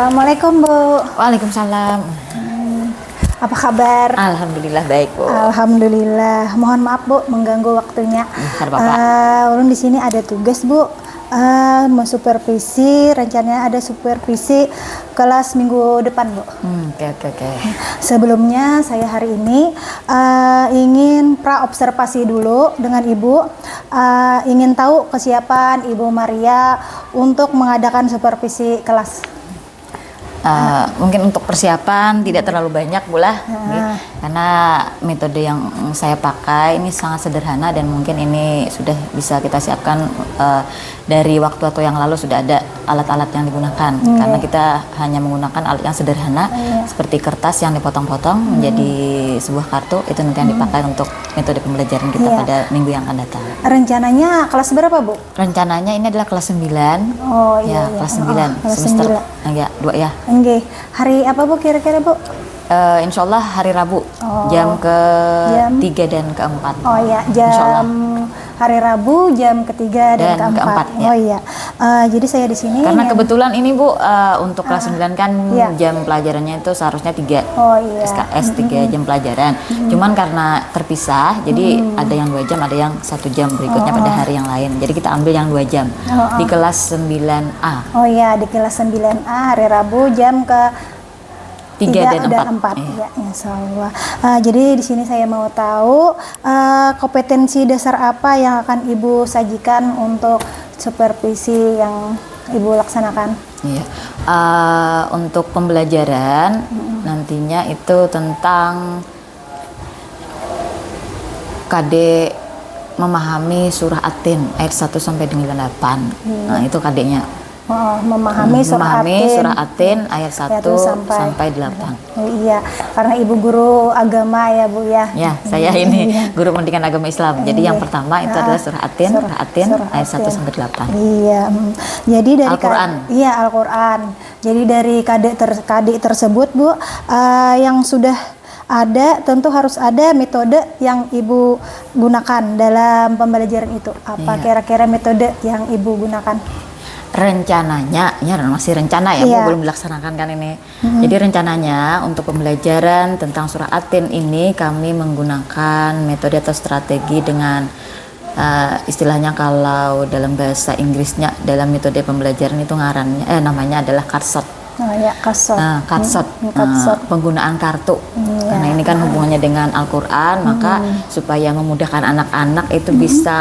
Assalamualaikum Bu. Waalaikumsalam. Apa kabar? Alhamdulillah baik Bu. Alhamdulillah. Mohon maaf Bu mengganggu waktunya. Bentar, Bapak. Ulun di sini ada tugas Bu. Mensupervisi, rencananya ada supervisi kelas minggu depan Bu. Oke. Sebelumnya saya hari ini ingin pra-observasi dulu dengan Ibu. Ingin tahu kesiapan Ibu Maria untuk mengadakan supervisi kelas. Mungkin untuk persiapan tidak terlalu banyak Bu lah, karena metode yang saya pakai ini sangat sederhana dan mungkin ini sudah bisa kita siapkan dari waktu yang lalu sudah ada alat-alat yang digunakan, karena kita hanya menggunakan alat yang sederhana seperti kertas yang dipotong-potong menjadi sebuah kartu, itu nanti yang dipakai untuk metode pembelajaran kita pada minggu yang akan datang. Rencananya kelas berapa Bu? Rencananya ini adalah kelas 9. Oh iya, Kelas 9 kelas semester 9. ya 2 ya. Oke. Hari apa Bu kira-kira Bu? Insya Allah hari Rabu jam ke-3 dan ke-4. Oh ya, jam hari Rabu jam ke-3 dan ke-4. Ya. Oh iya. Jadi saya di sini karena kebetulan ini Bu untuk kelas 9 kan jam pelajarannya itu seharusnya 3. Oh iya. SKS 3 jam pelajaran. Cuman karena terpisah jadi ada yang 2 jam, ada yang 1 jam berikutnya pada hari yang lain. Jadi kita ambil yang 2 jam di kelas 9A. Oh iya, di kelas 9A hari Rabu jam ke 3 dan 4. Ya, insya Allah. Jadi di sini saya mau tahu kompetensi dasar apa yang akan Ibu sajikan untuk supervisi yang Ibu laksanakan. Iya. Untuk pembelajaran nantinya itu tentang KD memahami surah At-Tin ayat 1 sampai dengan 8. Nah, itu KD-nya. Memahami surah At-Tin ayat 1 sampai 8. Oh, iya, karena Ibu guru agama ya Bu ya. Ya, saya ini guru pendidikan agama Islam. Jadi yang pertama itu adalah surah At-Tin ayat 1 sampai 8. Iya. Jadi dari Al-Qur'an. Iya, Al-Qur'an. Jadi dari KD tersebut Bu, yang sudah ada, tentu harus ada metode yang Ibu gunakan dalam pembelajaran itu. Apa kira-kira metode yang Ibu gunakan? Rencananya, ya masih rencana ya, Bu, belum dilaksanakan kan ini. Jadi rencananya untuk pembelajaran tentang surah At-Tin ini kami menggunakan metode atau strategi dengan istilahnya kalau dalam bahasa Inggrisnya dalam metode pembelajaran itu namanya adalah cardshot. Oh ya, cardshot. Penggunaan kartu. Karena ini kan hubungannya dengan Al-Qur'an, maka supaya memudahkan anak-anak itu bisa,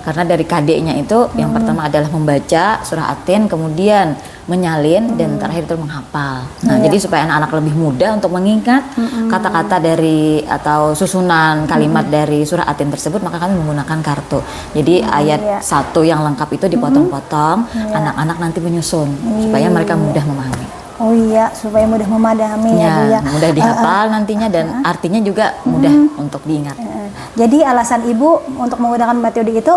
karena dari KD-nya itu yang pertama adalah membaca surah At-Tin, kemudian menyalin dan terakhir itu menghafal. Nah, jadi supaya anak-anak lebih mudah untuk mengingat kata-kata dari atau susunan kalimat dari surah At-Tin tersebut, maka kami menggunakan kartu. Jadi ayat 1 yang lengkap itu dipotong-potong, anak-anak nanti menyusun supaya mereka mudah memahami. Oh iya, supaya mudah memahami ya Bu ya. Mudah dihafal nantinya dan artinya juga mudah untuk diingat. Jadi alasan Ibu untuk menggunakan metode itu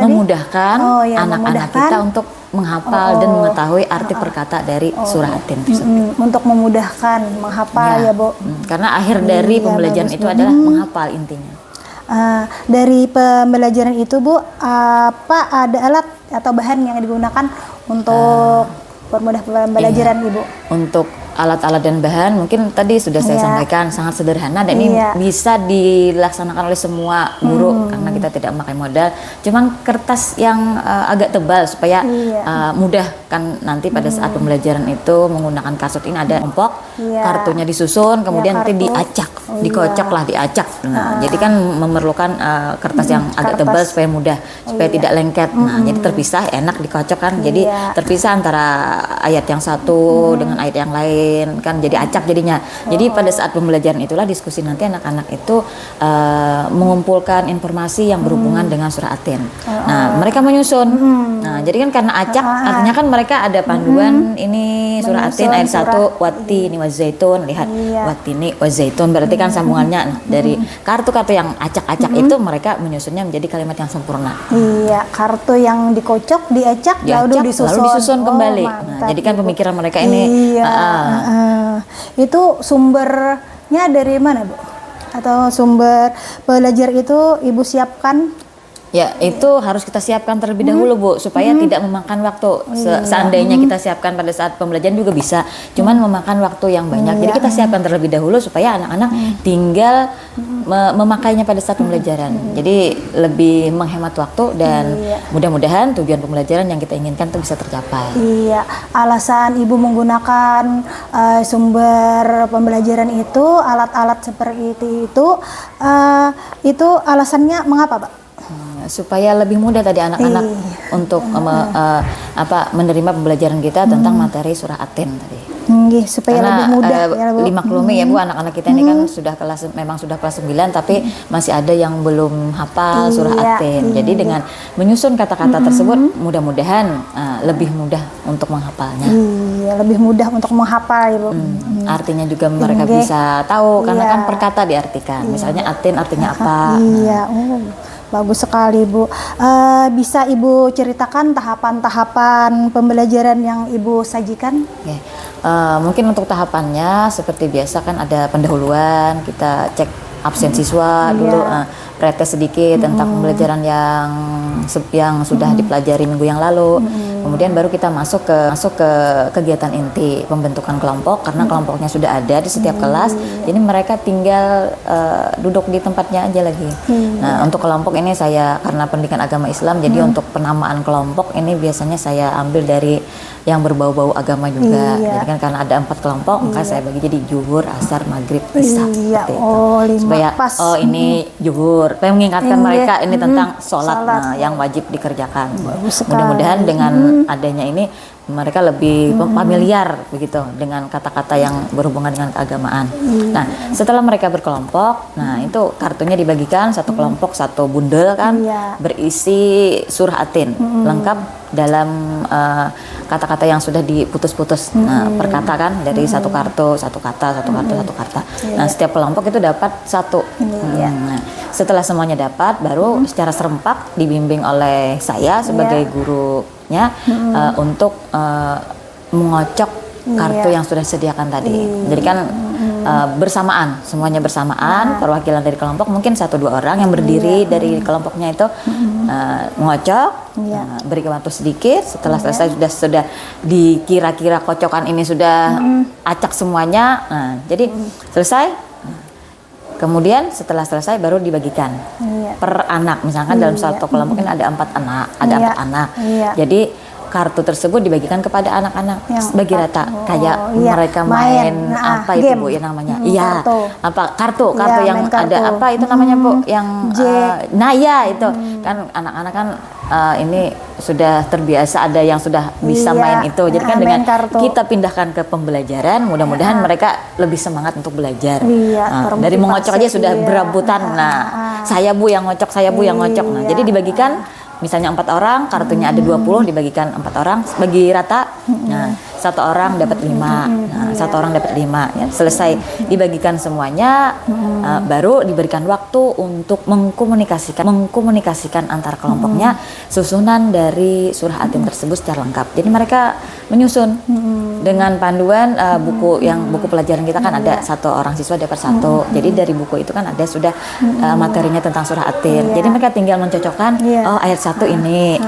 memudahkan anak-anak kita untuk menghafal dan mengetahui arti perkata dari surah At-Tin tersebut. Untuk memudahkan menghafal ya Bu. Karena akhir dari pembelajaran itu adalah menghafal intinya. Dari pembelajaran itu Bu, apa ada alat atau bahan yang digunakan untuk permudah pembelajaran Ibu? Untuk alat-alat dan bahan mungkin tadi sudah saya sampaikan sangat sederhana dan ini bisa dilaksanakan oleh semua guru karena kita tidak memakai modal, cuman kertas yang agak tebal supaya mudah kan nanti pada saat pembelajaran itu menggunakan cardshot ini ada kelompok, kartunya disusun kemudian nanti diacak, diacak. Nah, jadi kan memerlukan kertas yang agak tebal supaya mudah, supaya tidak lengket. Nah, jadi terpisah, enak dikocok kan. Jadi terpisah antara ayat yang satu dengan ayat yang lain kan, jadi acak jadinya. Jadi pada saat pembelajaran itulah diskusi nanti anak-anak itu mengumpulkan informasi yang berhubungan dengan surah At-Tin. Nah, mereka menyusun. Nah, jadi kan karena acak artinya kan mereka ada panduan ini surah At-Tin ayat 1 wattini wazaitun, lihat wattini wazaitun berarti kan sambungannya. Nah, dari kartu-kartu yang acak-acak itu mereka menyusunnya menjadi kalimat yang sempurna. Iya, kartu yang dikocok, diacak, lalu disusun kembali. Nah, jadi kan pemikiran mereka ini itu sumbernya dari mana Bu? Atau sumber belajar itu Ibu siapkan Ya, itu harus kita siapkan terlebih dahulu, Bu, supaya tidak memakan waktu. Seandainya kita siapkan pada saat pembelajaran juga bisa, cuman memakan waktu yang banyak. Jadi kita siapkan terlebih dahulu supaya anak-anak tinggal memakainya pada saat pembelajaran. Jadi lebih menghemat waktu dan mudah-mudahan tujuan pembelajaran yang kita inginkan itu bisa tercapai. Iya, alasan Ibu menggunakan sumber pembelajaran itu, alat-alat seperti itu alasannya mengapa, Pak? Supaya lebih mudah tadi anak-anak untuk menerima pembelajaran kita tentang materi surah Atin tadi. Supaya Karena lebih mudah ya, Bu. dimaklumi ya Bu, anak-anak kita ini kan sudah memang sudah kelas 9 tapi masih ada yang belum hafal surah Atin. Jadi dengan menyusun kata-kata tersebut mudah-mudahan lebih mudah untuk menghafalnya. Iya, lebih mudah untuk menghafal ya, Bu. Artinya juga mereka bisa tahu karena kan per kata diartikan. Misalnya Atin artinya apa. Iya, bagus sekali, Bu. Bisa Ibu ceritakan tahapan-tahapan pembelajaran yang Ibu sajikan? Oke. Mungkin untuk tahapannya seperti biasa kan ada pendahuluan, kita cek absen siswa dulu, pretest sedikit tentang pembelajaran yang sudah dipelajari minggu yang lalu. Kemudian baru kita masuk ke kegiatan inti pembentukan kelompok karena kelompoknya sudah ada di setiap kelas. Jadi mereka tinggal duduk di tempatnya aja lagi. Nah, untuk kelompok ini saya karena pendidikan agama Islam, jadi untuk penamaan kelompok ini biasanya saya ambil dari yang berbau-bau agama juga. Jadi kan karena ada 4 kelompok, maka saya bagi jadi zuhur, asar, maghrib, isya. Supaya ini zuhur, supaya mengingatkan mereka ini tentang sholat yang wajib dikerjakan. Mudah-mudahan dengan adanya ini mereka lebih familiar begitu dengan kata-kata yang berhubungan dengan keagamaan. Nah, setelah mereka berkelompok, nah itu kartunya dibagikan satu kelompok satu bundel kan, berisi surah Atin lengkap dalam kata-kata yang sudah diputus-putus per kata kan, dari satu kartu, satu kata. Nah, setiap kelompok itu dapat satu. Nah, setelah semuanya dapat, baru secara serempak dibimbing oleh saya sebagai gurunya untuk mengocok kartu yang sudah disediakan tadi. Jadi kan bersamaan, semuanya bersamaan, perwakilan dari kelompok mungkin 1-2 orang yang berdiri dari kelompoknya itu mengocok, beri waktu sedikit. Setelah selesai sudah dikira-kira kocokan ini sudah acak semuanya. Nah, jadi selesai. Kemudian setelah selesai baru dibagikan per anak. Misalkan dalam satu kelompok ini ada 4 anak, ada 4 anak. Jadi kartu tersebut dibagikan kepada anak-anak bagi rata, kayak mereka main apa itu Bu ya namanya? Iya, apa kartu yang ada apa itu namanya Bu, yang naya itu kan anak-anak kan ini sudah terbiasa, ada yang sudah bisa main itu. Jadi kan dengan kita pindahkan ke pembelajaran, mudah-mudahan mereka lebih semangat untuk belajar. Dari mengocok aja sudah berebutan. Nah, saya Bu yang ngocok, saya Bu yang ngocok. Nah, jadi dibagikan misalnya 4 orang, kartunya ada 20, dibagikan 4 orang, bagi rata. Nah, 1 orang dapat 5. Nah, 1 orang dapat 5 ya. Selesai dibagikan semuanya, baru diberikan waktu untuk mengkomunikasikan antar kelompoknya susunan dari surah Atin tersebut secara lengkap. Jadi mereka menyusun dengan panduan buku pelajaran kita kan ada 1 orang siswa dapat 1. Jadi dari buku itu kan ada sudah materinya tentang surah Atin. Jadi mereka tinggal mencocokkan ayat 1 ini.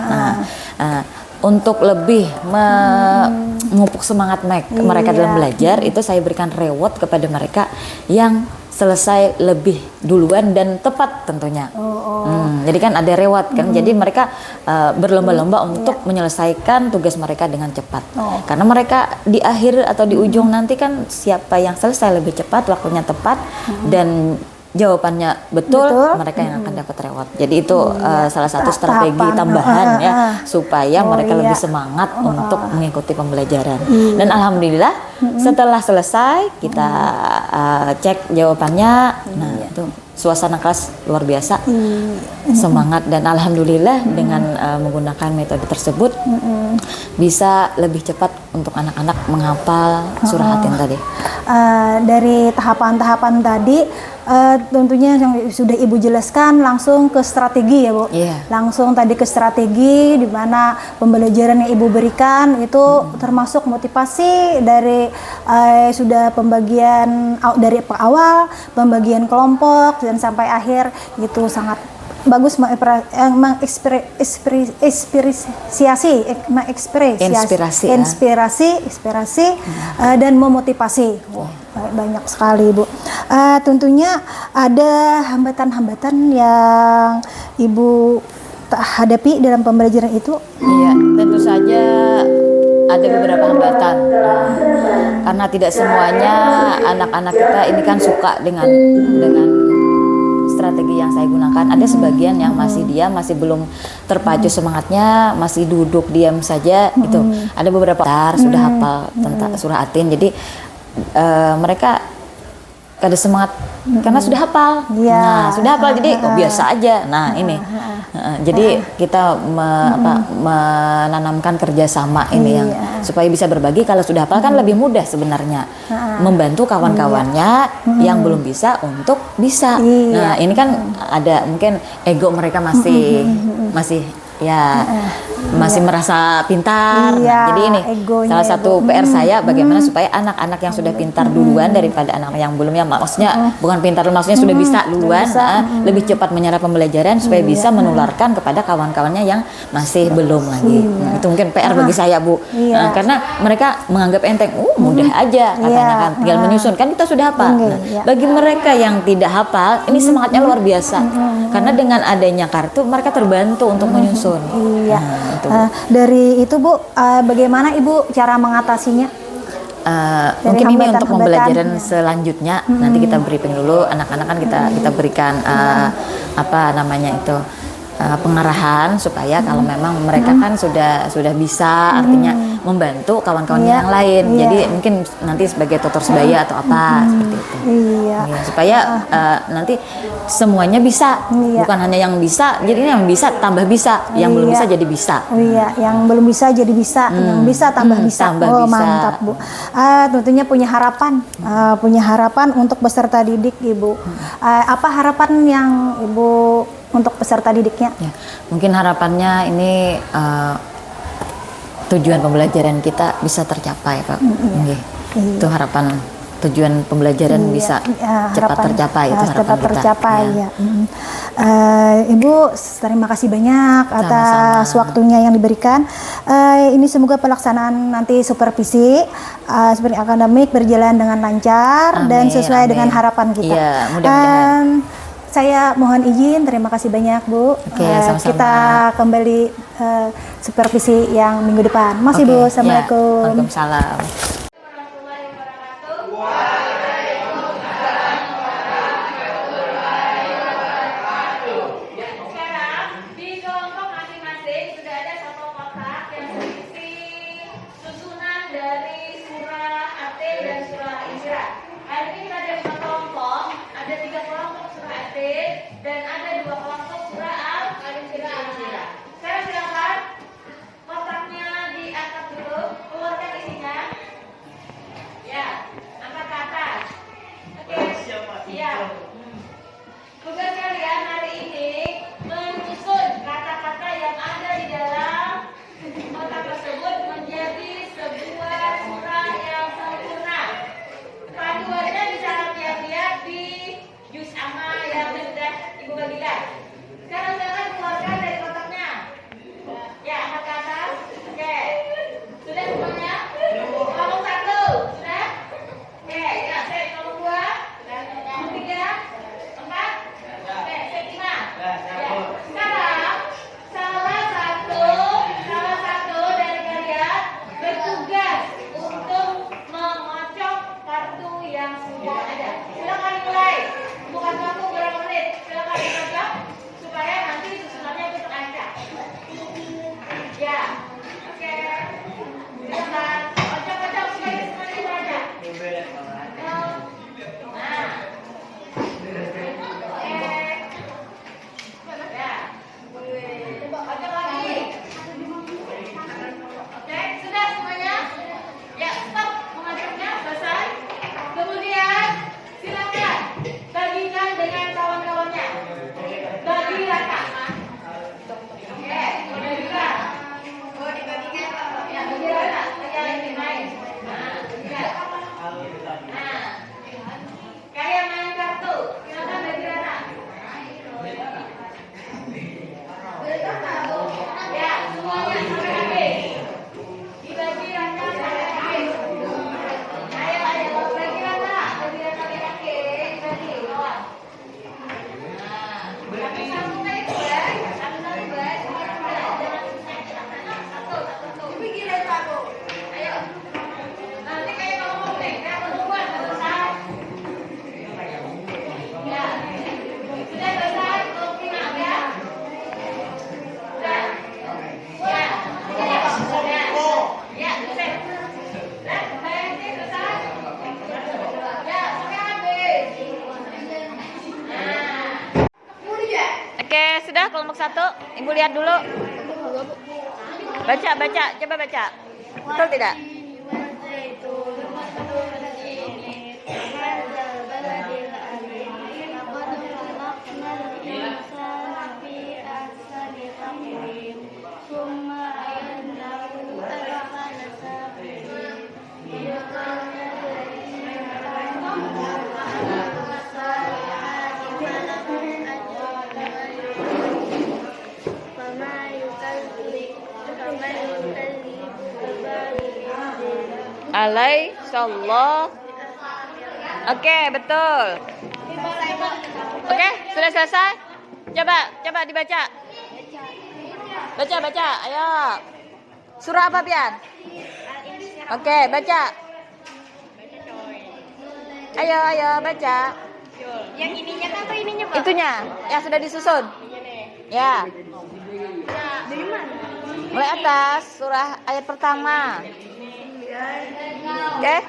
Untuk lebih memupuk semangat mereka dalam belajar, itu saya berikan reward kepada mereka yang selesai lebih duluan dan tepat tentunya. Jadi kan ada reward kan, jadi mereka berlomba-lomba untuk menyelesaikan tugas mereka dengan cepat. Karena mereka di akhir atau di ujung nanti kan siapa yang selesai lebih cepat, waktunya tepat dan jawabannya betul, mereka yang akan dapat reward. Jadi itu salah satu strategi tambahan ya, supaya mereka lebih semangat untuk mengikuti pembelajaran. Dan alhamdulillah setelah selesai kita cek jawabannya, nah itu suasana kelas luar biasa, semangat, dan alhamdulillah dengan menggunakan metode tersebut bisa lebih cepat untuk anak-anak menghafal surah Atin tadi. Dari tahapan-tahapan tadi tentunya yang sudah Ibu jelaskan, langsung ke strategi ya Bu. Langsung tadi ke strategi, di mana pembelajaran yang Ibu berikan itu termasuk motivasi dari sudah pembagian dari awal, pembagian kelompok dan sampai akhir, itu sangat bagus menginspirasi dan memotivasi. Banyak sekali Bu. Tentunya ada hambatan-hambatan yang Ibu hadapi dalam pembelajaran itu. Iya, tentu saja ada beberapa hambatan. Karena tidak semuanya anak-anak kita ini kan suka dengan strategi yang saya gunakan. Ada sebagian yang masih diam, masih belum terpacu semangatnya, masih duduk diam saja. Itu ada beberapa sudah hafal tentang surah Atin. Jadi mereka ada semangat karena sudah hafal. Nah, sudah hafal jadi biasa aja. Nah, ini. Jadi kita menanamkan kerjasama ini yang supaya bisa berbagi. Kalau sudah hafal kan lebih mudah sebenarnya membantu kawan-kawannya yang belum bisa untuk bisa. Nah, ini kan ada mungkin ego mereka masih ya masih merasa pintar. Nah, jadi ini salah satu PR saya bagaimana supaya anak-anak yang sudah pintar duluan daripada anak yang belum, ya maksudnya bukan pintar maksudnya sudah bisa duluan, lebih cepat menyerap pembelajaran supaya bisa menularkan kepada kawan-kawannya yang masih belum lagi. Nah, itu mungkin PR bagi saya Bu. Karena mereka menganggap enteng, mudah aja katanya kan, tinggal menyusun kan kita sudah hafal. Nah, bagi mereka yang tidak hafal ini semangatnya luar biasa. Karena dengan adanya kartu mereka terbantu untuk menyusun. Dari itu Bu, bagaimana Ibu cara mengatasinya? Mungkin ini untuk pembelajaran selanjutnya nanti kita briefing dulu anak-anak kan kita berikan apa namanya itu pengarahan supaya kalau memang mereka kan sudah bisa artinya membantu kawan-kawan yang lain. Jadi mungkin nanti sebagai tutor sebaya atau apa seperti itu. Supaya nanti semuanya bisa, bukan hanya yang bisa. Jadi yang bisa tambah bisa, yang belum bisa jadi bisa. Yang belum bisa jadi bisa, yang bisa tambah bisa. Mantap Bu. Tentunya punya harapan untuk peserta didik Ibu. Apa harapan yang Ibu untuk peserta didiknya? Ya, mungkin harapannya ini tujuan pembelajaran kita bisa tercapai, Pak. Itu harapan tujuan pembelajaran bisa cepat tercapai. Itu harapan kita. Ibu, terima kasih banyak atas waktunya yang diberikan. Ini semoga pelaksanaan nanti supervisi seperti akademik berjalan dengan lancar dan sesuai dengan harapan kita. Iya, mudah-mudahan. Saya mohon izin, terima kasih banyak Bu. Sama-sama. Kita kembali supervisi yang minggu depan. Masih Bu, Assalamualaikum. Waalaikumsalam. Dan ada 2 kelompok surah Al-Insyirah. Sekarang silakan kotaknya diangkat dulu, keluarkan isinya. Ya, angkat ke atas. Oke, siap. Tugas kalian hari ini menyusun kata-kata yang ada di dalam kotak tersebut menjadi sebuah surah yang sempurna. Panduannya bisa kalian lihat di juz amma yang sudah Ibu bagikan. Sekarang silakan keluarkan dari kotaknya. Ya, angkat ke atas. Oke. Sudah semuanya? Kelompok 1 sudah? Oke, ya, set kelompok 2. Kelompok 3, 4. Oke, set 5. Ya. Sekarang salah satu dari kalian bertugas untuk mengocok kartu yang sudah ada. Silakan mulai. Bukan waktu berapa menit. Silakan dicocok supaya nanti susunannya itu terancam. Ya. Oke. Silakan. Ocok-ocok supaya semuanya terancam. Nah. Oke. Ya. Ocok lagi. Oke, sudah semuanya? Ya, stop mengocoknya, selesai. Kemudian silakan bagikan dengan kawan-kawannya. Bagi rata. Oke, udah juga. Dibagikan. Ya, bagi rata. Yang ini main. Nah, lihat. Nah, kayak main kartu. Silakan bagi rata. Sudah kelompok 1, Ibu lihat dulu. Baca, coba baca. Betul tidak? Alaihissalam. Oke, betul. Oke, sudah selesai? Coba dibaca. Baca, ayo. Surah apa, Pian? Oke, baca. Ayo, baca. Yang ininya atau ininya, Pak? Itunya, yang sudah disusun. Ya. Dari mana? Mulai atas, surah ayat pertama. Oke?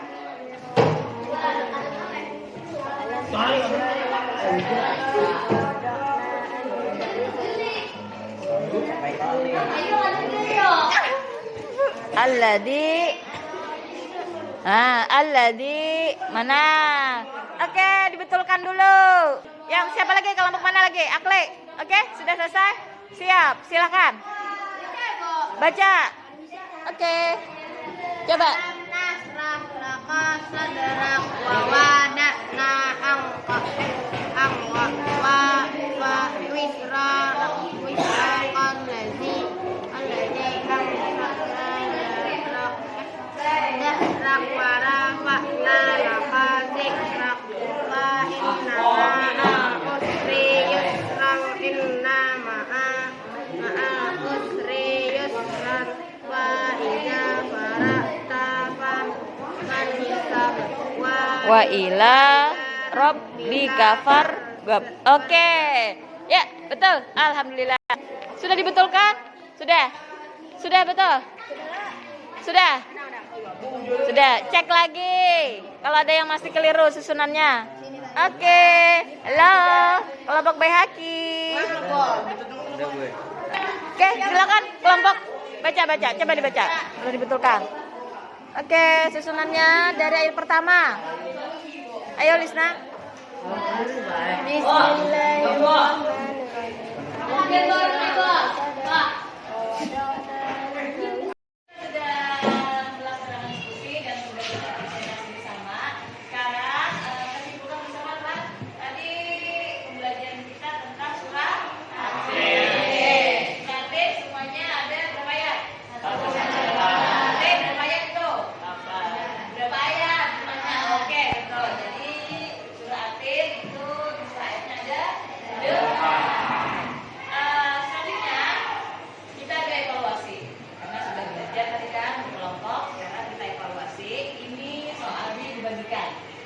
Alladzi mana? Oke, dibetulkan dulu. Yang siapa lagi? Kelompok mana lagi? Akli. Oke, sudah selesai? Siap, silakan. Baca. Oke. Coba. Nasrah laka sadrak wa wada'na angka wa wisra kan lazi dahrak wara fa'na laka zikrak wa inna usri yusran inna ma'a usri yusran wa idza fara'ta fansab Wa ila rabbika farghab. Oke. Ya, betul. Alhamdulillah. Sudah dibetulkan? Sudah betul? Sudah. Cek lagi. Kalau ada yang masih keliru susunannya. Oke. Halo, kelompok Baihaqi. Oke, silakan kelompok baca. Coba dibaca. Sudah dibetulkan. Oke, susunannya dari ayat pertama. Ayo Lisna.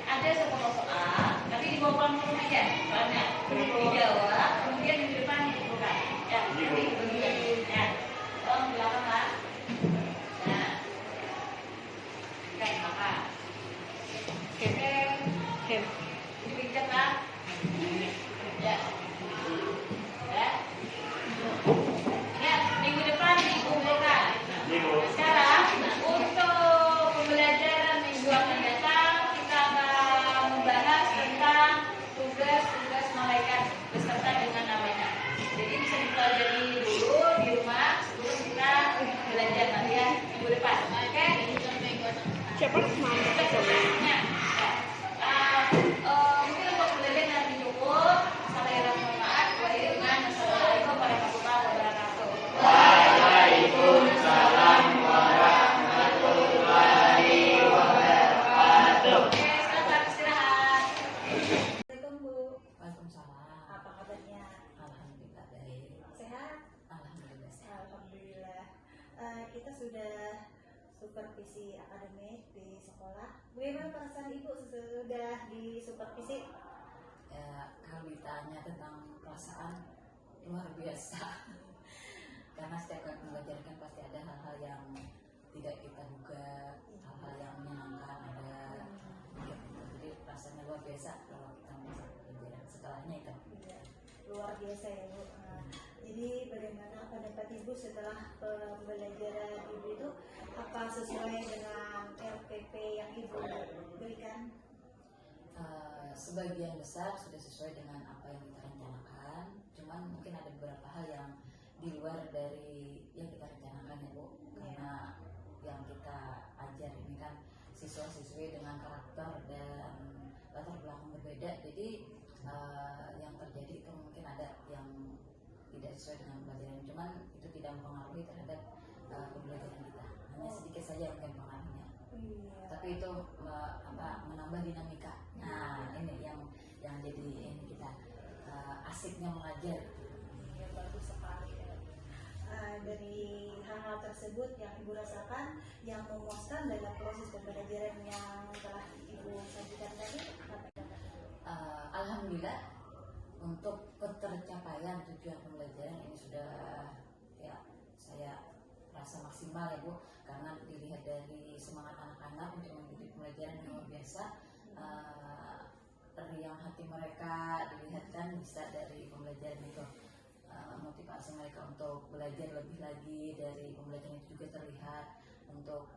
Ada sepuluh soal, nanti dibawa pulang ke rumah aja, soalnya dijawab, kemudian di depan dibuka. Ya, ya, tolong di belakang lah. Nah, kayak makan. Oke, dipijat lah. Ya, ya, minggu depan dikumpulkan. Sekarang untuk pembelajaran minggu akan datang kita akan membahas tentang tugas-tugas malaikat beserta dengan namanya. Jadi bisa dipelajari dulu di rumah sebelum kita belajar nanti ya minggu depan. Oke? siapa malaikat? Ya. Mungkin untuk belajar nanti cukup. Sampai bermanfaat. Wassalamualaikum warahmatullahi wabarakatuh. Waalaikumsalam warahmatullahi wabarakatuh. Oke, sekarang istirahat. Assalamualaikum Bu. Waalaikumsalam. Apa kabarnya? Alhamdulillah baik. Sehat? Alhamdulillah sehat. Alhamdulillah. Kita sudah supervisi akademik di sekolah. Bagaimana perasaan Ibu sudah di supervisi? Ya, kalau ditanya tentang perasaan luar biasa. Karena setiap kali mengajarkan pasti ada hal-hal yang tidak kita duga, hal-hal yang menyenangkan ada. Ya, jadi rasanya luar biasa kalau kita masa pelajaran setelahnya itu. Iya, luar biasa ya Bu. Jadi bagaimana pendapat Ibu setelah pembelajaran Ibu itu, apa sesuai dengan RPP yang Ibu berikan? Sebagian besar sudah sesuai dengan apa yang kita rencanakan, cuman mungkin ada beberapa hal yang di luar dari yang kita rencanakan ya Bu, karena yang kita ajar ini kan siswa-siswi dengan karakter dan latar belakang berbeda, jadi yang terjadi itu mungkin ada yang tidak sesuai dengan pelajaran, cuman itu tidak mempengaruhi terhadap pembelajaran kita, hanya sedikit saja mungkin pengaruhnya. Tapi itu menambah dinamika. Nah ini yang jadi ini kita asiknya mengajar. Ya, bagus sekali. Dari hal-hal tersebut yang Ibu rasakan yang memuaskan dalam proses pembelajaran yang telah Ibu sajikan tadi, apa? Alhamdulillah untuk ketercapaian tujuan pembelajaran ini sudah ya saya rasa maksimal ya Bu, karena dilihat dari semangat anak-anak untuk mengikuti pembelajaran yang luar biasa, riang hati mereka dilihat kan bisa dari pembelajaran itu, motivasi mereka untuk belajar lebih lagi dari pembelajaran itu juga terlihat, untuk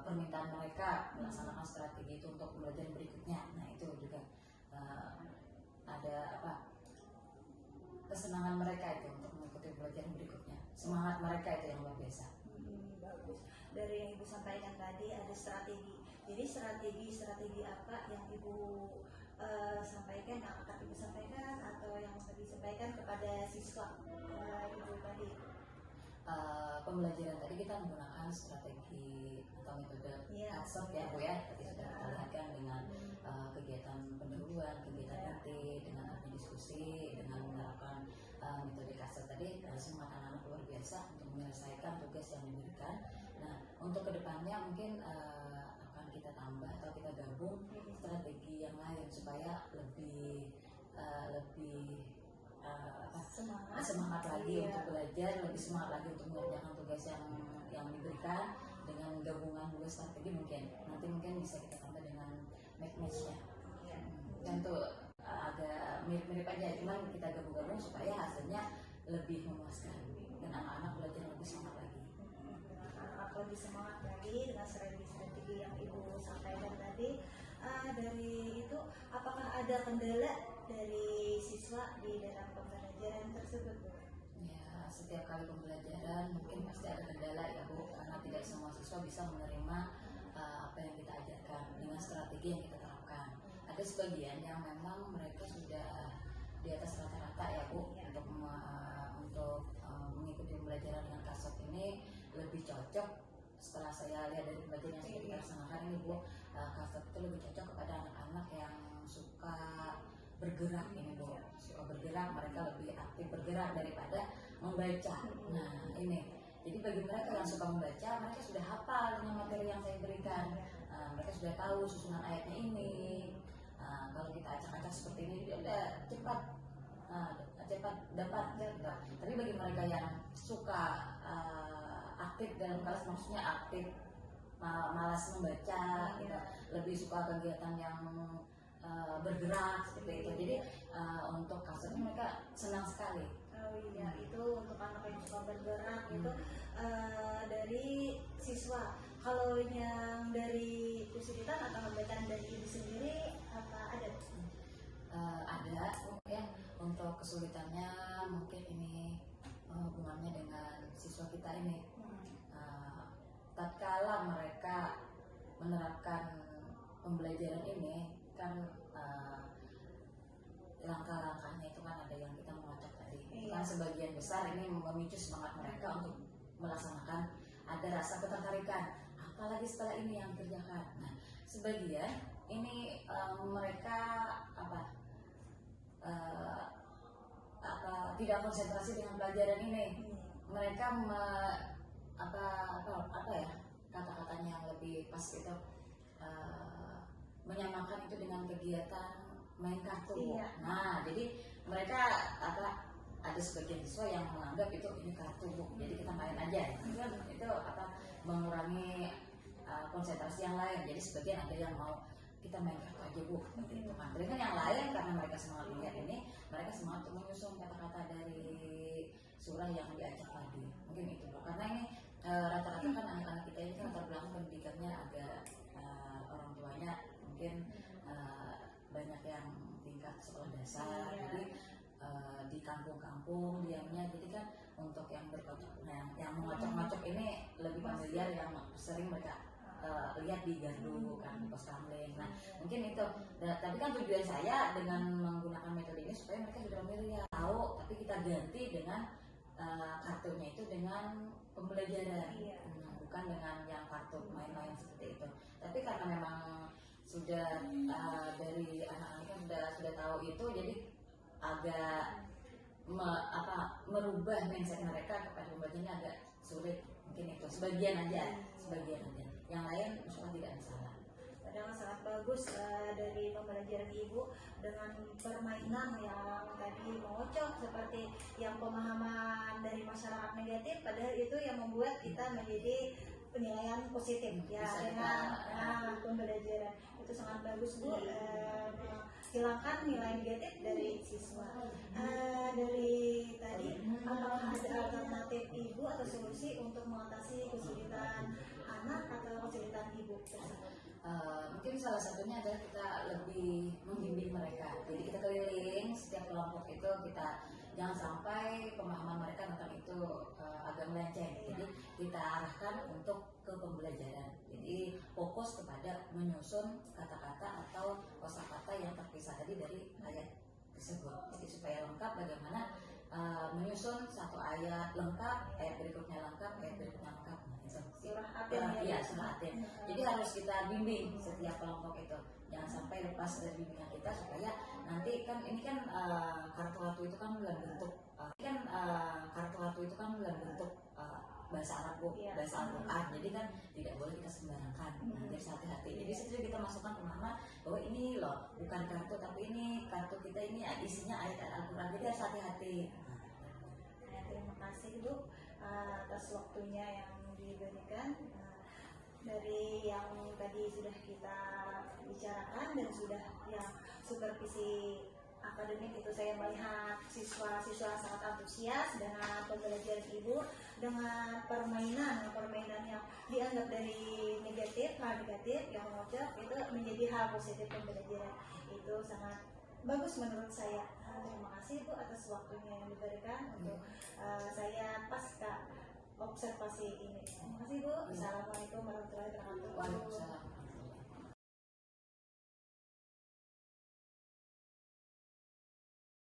permintaan mereka melaksanakan strategi itu untuk pembelajaran berikutnya. Nah itu juga ada kesenangan mereka itu untuk mengikuti pelajaran berikutnya, semangat mereka itu yang luar biasa. Bagus. Dari yang Ibu sampaikan tadi ada strategi. Jadi strategi apa yang Ibu sampaikan, yang akan Ibu sampaikan atau yang akan disampaikan kepada siswa Ibu tadi? Pembelajaran tadi kita menggunakan strategi atau metode ASOP ya Bu ya, tadi sudah kita lihatkan dengan kegiatan pendahuluan, kegiatan inti, dengan admin diskusi, dengan menerapkan metode KASEP tadi, semangat anak-anak luar biasa untuk menyelesaikan tugas yang diberikan. Nah untuk kedepannya mungkin akan kita tambah atau kita gabung strategi yang lain supaya lebih semangat lagi untuk belajar, lebih semangat lagi untuk mengerjakan tugas yang diberikan dengan gabungan dua strategi. Mungkin bisa kita tambah dengan match-nya. Tentu agak mirip-mirip aja, cuman kita gabung-gabung supaya hasilnya lebih memuaskan dan anak-anak belajar lebih semangat lagi. Anak lebih semangat lagi dengan strategi yang Ibu sampaikan tadi. Dari itu, apakah ada kendala dari siswa di dalam pembelajaran tersebut, Bu? Ya, setiap kali pembelajaran mungkin pasti ada kendala ya Bu, karena tidak semua siswa bisa menerima apa yang kita ajarkan dengan strategi yang kita terapkan. Ada sebagian yang memang mereka sudah di atas rata-rata ya Bu, untuk mengikuti pembelajaran dengan KASEP ini lebih cocok. Setelah saya lihat dari pembelajaran yang sudah kita laksanakan ini Bu, KASEP itu lebih cocok kepada anak-anak yang suka bergerak ini Bu, suka bergerak, mereka lebih aktif bergerak daripada membaca. Nah ini, jadi bagi mereka yang suka membaca, mereka sudah hafal dengan materi yang saya berikan, mereka sudah tahu susunan ayatnya ini. Kalau kita acak-acak seperti ini dia udah cepat dapat. Tapi bagi mereka yang suka aktif dalam kelas, maksudnya aktif malas membaca, gitu, lebih suka kegiatan yang bergerak seperti itu. Jadi untuk KASEP mereka senang sekali. Oh iya, itu untuk anak yang suka bergerak itu dari siswa. Kalau yang dari kesulitan atau hambatan dari Ibu sendiri apa ada? Ada mungkin untuk kesulitannya, mungkin ini hubungannya dengan siswa kita ini. Tatkala mereka menerapkan pembelajaran ini kan langkah-langkahnya itu kan ada yang kita mengacak tadi. Kan sebagian besar ini memicu semangat mereka untuk melaksanakan, ada rasa ketertarikan, apalagi setelah ini yang dikerjakan. Nah, sebagian ini mereka tidak konsentrasi dengan pelajaran ini. Mereka kata-katanya yang lebih pas itu, menyamakan itu dengan kegiatan main kartu. Nah, jadi mereka ada sebagian siswa yang menganggap ini kartu Bu, jadi kita main aja. Itu mengurangi konsentrasi yang lain. Jadi sebagian ada yang mau kita main kartu aja Bu, seperti itu kan. Dengan yang lain karena mereka semangat melihat ini, mereka semangat untuk menyusun kata-kata dari surah yang diajak tadi. Mungkin itu Bu. Karena ini rata-rata kan anak-anak kita ini kan latar belakang pendidikannya agak orang tuanya mungkin banyak yang tingkat sekolah dasar, jadi di kampung-kampung diamnya, jadi kan untuk yang berkocok, yang mengocok-ngocok ini lebih familiar, yang sering mereka lihat di gardu kan, pos kamling. Nah mungkin itu. Tapi kan tujuan saya dengan menggunakan metode ini supaya mereka sudah familiar, tahu, tapi kita ganti dengan kartunya itu dengan pembelajaran, bukan dengan yang kartu main-main seperti itu. Tapi karena memang sudah dari anak-anak kan sudah tahu itu, jadi agak merubah mindset mereka kepada pembelajarannya agak sulit. Mungkin itu sebagian aja. Yang lain insya Allah tidak masalah. Padahal sangat bagus dari pembelajaran Ibu dengan permainan yang tadi mengocok, seperti yang pemahaman dari masyarakat negatif, padahal itu yang membuat kita menjadi penilaian positif ya dengan pembelajaran. Itu sangat bagus Bu, hilangkan nilai negatif dari siswa. Dari tadi, apakah ada alternatif Ibu atau solusi untuk mengatasi kesulitan anak atau kesulitan Ibu tersebut? Mungkin salah satunya adalah kita lebih membimbing mereka. Jadi kita keliling setiap kelompok itu, kita jangan sampai pemahaman mereka tentang itu agak melenceng. Jadi kita arahkan untuk ke pembelajaran. Jadi fokus kepada menyusun kata-kata atau kosakata yang terpisah tadi dari ayat tersebut. Jadi supaya lengkap bagaimana menyusun satu ayat lengkap, ayat berikutnya lengkap, ayat berikutnya lengkap. Surah Atin Iya, surah Atin. Jadi harus kita bimbing setiap kelompok itu. Jangan sampai lepas dari bimbingan kita, supaya nanti kan ini kan kartu-kartu itu kan dalam bentuk bahasa Arab Bu, bahasa Al-Quran. Jadi kan tidak boleh kita sembarangan. Nah, jadi hati-hati. Jadi situ kita masukkan pemahaman bahwa ini loh bukan kartu, tapi ini kartu kita, ini isinya ayat Al-Quran. Jadi harus hati-hati. Terima kasih Bu atas waktunya yang diberikan. Dari yang tadi sudah kita bicarakan dan sudah yang supervisi akademik itu, saya melihat siswa-siswa sangat antusias dengan pembelajaran Ibu, dengan permainan yang dianggap dari hal negatif yang mengocok itu menjadi hal positif pembelajaran. Itu sangat bagus menurut saya. Terima kasih Bu atas waktunya yang diberikan untuk saya pasca observasi ini. Terima kasih Bu. Assalamualaikum warahmatullahi wabarakatuh. Waalaikumsalam.